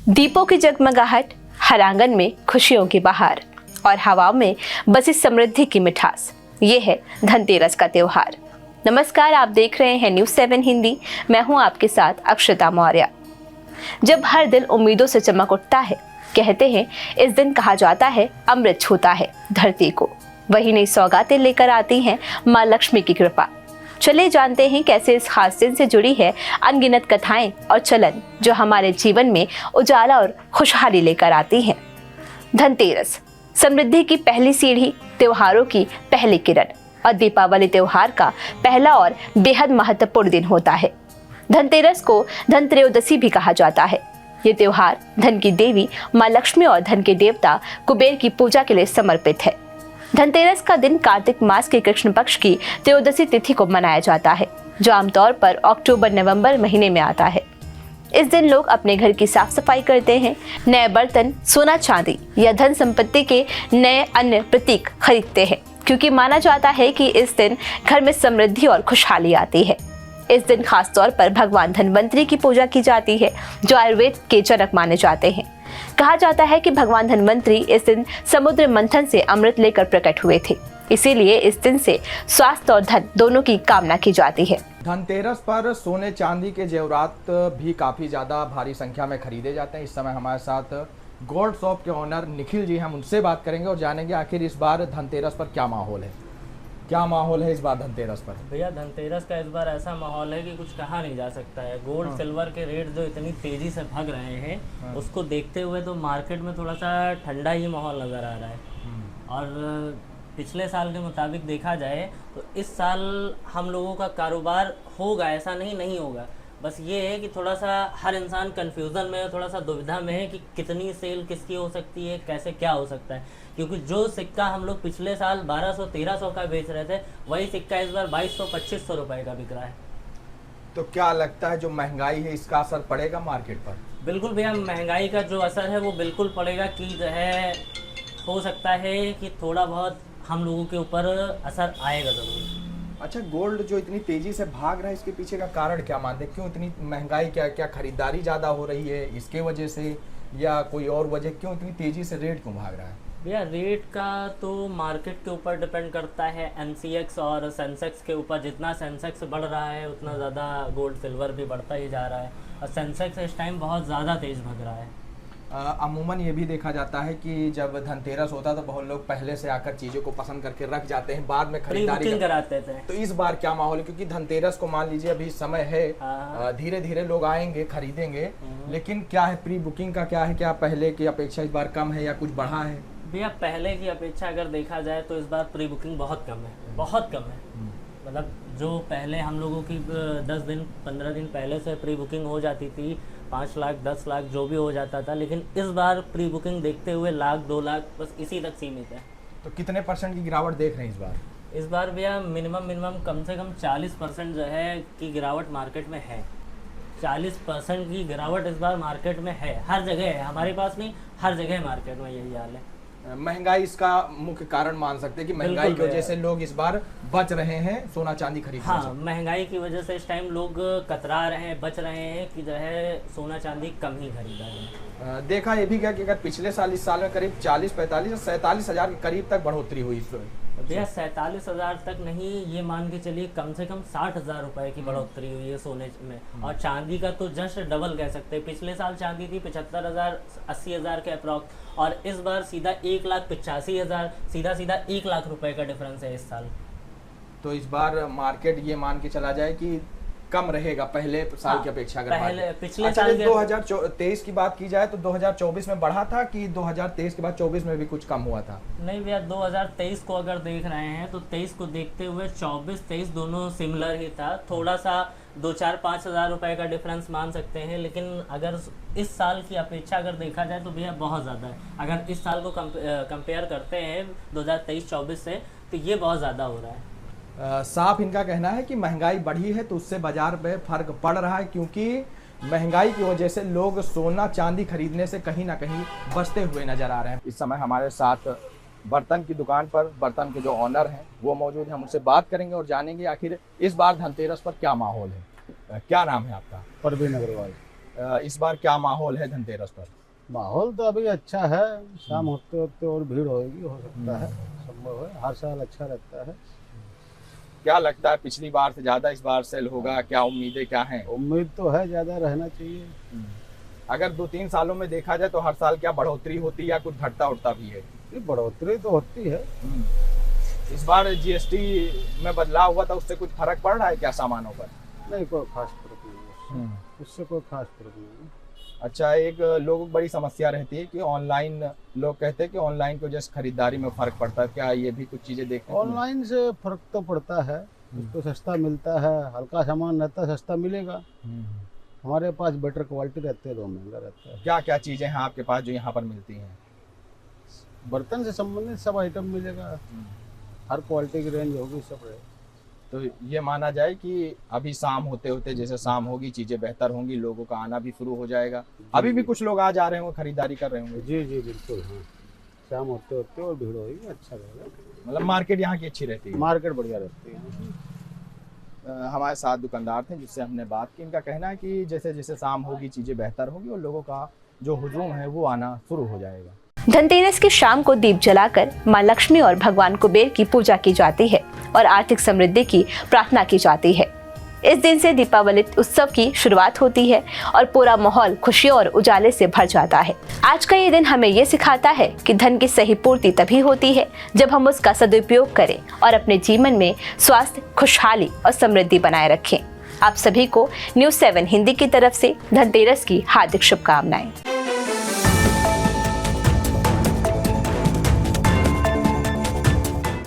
दीपों की जगमगाहट, हर आंगन में खुशियों की बहार और हवाओं में बसी समृद्धि की मिठास। ये है धनतेरस का त्योहार। नमस्कार, आप देख रहे हैं न्यूज़ 7 हिंदी। मैं हूं आपके साथ अक्षता मौर्य। जब हर दिल उम्मीदों से चमक उठता है, कहते हैं इस दिन कहा जाता है अमृत छूता है धरती को। वही नई सौगातें लेकर आती हैं माँ लक्ष्मी की कृपा। चले जानते हैं कैसे इस खास दिन से जुड़ी है अनगिनत कथाएं और चलन जो हमारे जीवन में उजाला और खुशहाली लेकर आती हैं। धनतेरस समृद्धि की पहली सीढ़ी, त्योहारों की पहली किरण और दीपावली त्योहार का पहला और बेहद महत्वपूर्ण दिन होता है। धनतेरस को धनत्रयोदशी भी कहा जाता है। ये त्योहार धन की देवी माँ लक्ष्मी और धन के देवता कुबेर की पूजा के लिए समर्पित है। धनतेरस का दिन कार्तिक मास के कृष्ण पक्ष की त्रयोदशी तिथि को मनाया जाता है, जो आमतौर पर अक्टूबर-नवंबर महीने में आता है। इस दिन लोग अपने घर की साफ सफाई करते हैं, नए बर्तन, सोना चांदी या धन संपत्ति के नए अन्य प्रतीक खरीदते हैं, क्योंकि माना जाता है कि इस दिन घर में समृद्धि और खुशहाली आती है। इस दिन खास तौर पर भगवान धनवंतरी की पूजा की जाती है, जो आयुर्वेद के जनक माने जाते हैं। कहा जाता है कि भगवान धनवंतरी इस दिन समुद्र मंथन से अमृत लेकर प्रकट हुए थे, इसीलिए इस दिन से स्वास्थ्य और धन दोनों की कामना की जाती है। धनतेरस पर सोने चांदी के जेवरात भी काफी ज्यादा भारी संख्या में खरीदे जाते हैं। इस समय हमारे साथ गोल्ड शॉप के ओनर निखिल जी, हम उनसे बात करेंगे और जानेंगे आखिर इस बार धनतेरस पर क्या माहौल है। क्या माहौल है इस बार धनतेरस पर? भैया धनतेरस का इस बार ऐसा माहौल है कि कुछ कहा नहीं जा सकता है। गोल्ड सिल्वर के रेट जो इतनी तेजी से भाग रहे हैं, उसको देखते हुए तो मार्केट में थोड़ा सा ठंडा ही माहौल नज़र आ रहा है। और पिछले साल के मुताबिक देखा जाए तो इस साल हम लोगों का कारोबार होगा, ऐसा नहीं होगा। बस ये है कि थोड़ा सा हर इंसान कंफ्यूजन में है, थोड़ा सा दुविधा में है कि कितनी सेल किसकी हो सकती है, कैसे क्या हो सकता है। क्योंकि जो सिक्का हम लोग पिछले साल 1200-1300 का बेच रहे थे, वही सिक्का इस बार 2200-2500 रुपए का बिक रहा है। तो क्या लगता है जो महंगाई है इसका असर पड़ेगा मार्केट पर? बिल्कुल भैया, महंगाई का जो असर है वो बिल्कुल पड़ेगा कि जो है हो सकता है कि थोड़ा बहुत हम लोगों के ऊपर असर आएगा ज़रूर। अच्छा, गोल्ड जो इतनी तेजी से भाग रहा है, इसके पीछे का कारण क्या मानते हैं? क्यों इतनी महंगाई? क्या खरीदारी ज़्यादा हो रही है इसके वजह से, या कोई और वजह? क्यों इतनी तेजी से रेट क्यों भाग रहा है? भैया रेट का तो मार्केट के ऊपर डिपेंड करता है, एमसीएक्स और सेंसेक्स के ऊपर। जितना सेंसेक्स बढ़ रहा है उतना ज़्यादा गोल्ड सिल्वर भी बढ़ता ही जा रहा है, और सेंसेक्स इस टाइम बहुत ज़्यादा तेज़ भाग रहा है। अमूमन ये भी देखा जाता है कि जब धनतेरस होता है तो बहुत लोग पहले से आकर चीज़ों को पसंद करके रख जाते हैं, बाद में खरीदारी कराते थे। तो इस बार क्या माहौल है? क्योंकि धनतेरस को मान लीजिए अभी समय है, धीरे धीरे लोग आएंगे, खरीदेंगे, लेकिन क्या है प्री बुकिंग का क्या है? क्या पहले की अपेक्षा इस बार कम है या कुछ बढ़ा है? भैया पहले की अपेक्षा अगर देखा जाए तो इस बार प्री बुकिंग बहुत कम है, बहुत कम है। मतलब जो पहले हम लोगों की 10 दिन 15 दिन पहले से प्री बुकिंग हो जाती थी, 5 लाख 10 लाख जो भी हो जाता था, लेकिन इस बार प्री बुकिंग देखते हुए 1 लाख 2 लाख बस इसी तक सीमित है। तो कितने % की गिरावट देख रहे हैं इस बार? इस बार भैया मिनिमम कम से कम 40% जो है की गिरावट मार्केट में है। 40% की गिरावट इस बार मार्केट में है, हर जगह है, हमारे पास नहीं, हर जगह मार्केट में यही हाल है। महंगाई इसका मुख्य कारण मान सकते हैं कि महंगाई की वजह से लोग इस बार बच रहे हैं सोना चांदी खरीदने से। हाँ, महंगाई की वजह से इस टाइम लोग कतरा रहे हैं, बच रहे हैं कि जो है सोना चांदी कम ही खरीदा जाए। देखा ये भी गया कि अगर पिछले साल इस साल में करीब 40-45 या 47 हज़ार के करीब तक बढ़ोतरी हुई। भैया 47 हज़ार तक नहीं, ये मान के चलिए कम से कम 60 हज़ार रुपए की बढ़ोतरी हुई है सोने में। और चांदी का तो जस्ट डबल कह सकते हैं। पिछले साल चांदी थी 75 हज़ार 80 हज़ार के अप्रॉक्स, और इस बार सीधा 1,85,000, सीधा 1 लाख रुपए का डिफरेंस है इस साल। तो इस बार मार्केट ये मान के चला जाए कि कम रहेगा पहले साल की अपेक्षा? अगर पहले पिछले अच्छा, साल 2023 की बात की जाए तो 2024 में बढ़ा था कि 2023 के बाद 24 में भी कुछ कम हुआ था? नहीं भैया, 2023 को अगर देख रहे हैं तो 23 को देखते हुए 24-23 दोनों सिमिलर ही था। थोड़ा सा 2-4-5 हज़ार रुपए का डिफरेंस मान सकते हैं, लेकिन अगर इस साल की अपेक्षा अगर देखा जाए तो भैया बहुत ज़्यादा है। अगर इस साल को कंपेयर करते हैं 2023-24 से, तो ये बहुत ज़्यादा हो रहा है। साफ इनका कहना है कि महंगाई बढ़ी है तो उससे बाजार पे फर्क पड़ रहा है, क्योंकि महंगाई की वजह से लोग सोना चांदी खरीदने से कहीं ना कहीं बचते हुए नजर आ रहे हैं। इस समय हमारे साथ बर्तन की दुकान पर बर्तन के जो ऑनर हैं वो मौजूद हैं, हम उनसे बात करेंगे और जानेंगे आखिर इस बार धनतेरस पर क्या माहौल है। क्या नाम है आपका? परवीन अग्रवाल। इस बार क्या माहौल है धनतेरस पर? माहौल तो अभी अच्छा है, शाम होते होते और भीड़ होगी, हो सकता है, संभव है, हर साल अच्छा रहता है। क्या लगता है पिछली बार से ज्यादा इस बार सेल होगा? क्या उम्मीदें क्या हैं? उम्मीद तो है ज़्यादा रहना चाहिए। अगर 2-3 सालों में देखा जाए तो हर साल क्या बढ़ोतरी होती है या कुछ घटता उठता भी है? ये बढ़ोतरी तो होती है। इस बार जीएसटी में बदलाव हुआ था, उससे कुछ फर्क पड़ रहा है क्या सामानों पर? नहीं, कोई खास फर्क नहीं है उससे कोई खास फर्क नहीं है। अच्छा, एक लोगों को बड़ी समस्या रहती है कि ऑनलाइन, लोग कहते हैं कि ऑनलाइन की वजह से खरीदारी में फर्क पड़ता है, क्या ये भी कुछ चीजें देखने को मिलती ऑनलाइन से फर्क तो पड़ता है, उसको सस्ता मिलता है, हल्का सामान रहता है, सस्ता मिलेगा। हैं? हमारे पास बेटर क्वालिटी रहती है तो महंगा रहता है। क्या क्या चीजें हैं आपके पास जो यहाँ पर मिलती हैं? बर्तन से संबंधित सब आइटम मिलेगा, हर क्वालिटी की रेंज होगी, सब रहेगा। तो ये माना जाए कि अभी शाम होते होते, जैसे शाम होगी चीजें बेहतर होंगी, लोगों का आना भी शुरू हो जाएगा। अभी भी कुछ लोग आ जा रहे होंगे, खरीदारी कर रहे होंगे। जी जी बिल्कुल, हाँ, शाम होते होते और भीड़ होगी, अच्छा रहेगा। मतलब मार्केट यहाँ की अच्छी रहती है। मार्केट बढ़िया रहती है। हमारे साथ दुकानदार थे जिससे हमने बात की। इनका कहना है कि जैसे जैसे शाम होगी चीजें बेहतर होगी और लोगों का जो हुजूम है वो आना शुरू हो जाएगा। धनतेरस की शाम को दीप जलाकर मां लक्ष्मी और भगवान कुबेर की पूजा की जाती है और आर्थिक समृद्धि की प्रार्थना की जाती है। इस दिन से दीपावली उत्सव की शुरुआत होती है और पूरा माहौल खुशियों और उजाले से भर जाता है। आज का ये दिन हमें ये सिखाता है कि धन की सही पूर्ति तभी होती है जब हम उसका सदुपयोग करें और अपने जीवन में स्वास्थ्य, खुशहाली और समृद्धि बनाए रखें। आप सभी को न्यूज़ 7 हिंदी की तरफ से धनतेरस की हार्दिक शुभकामनाएं।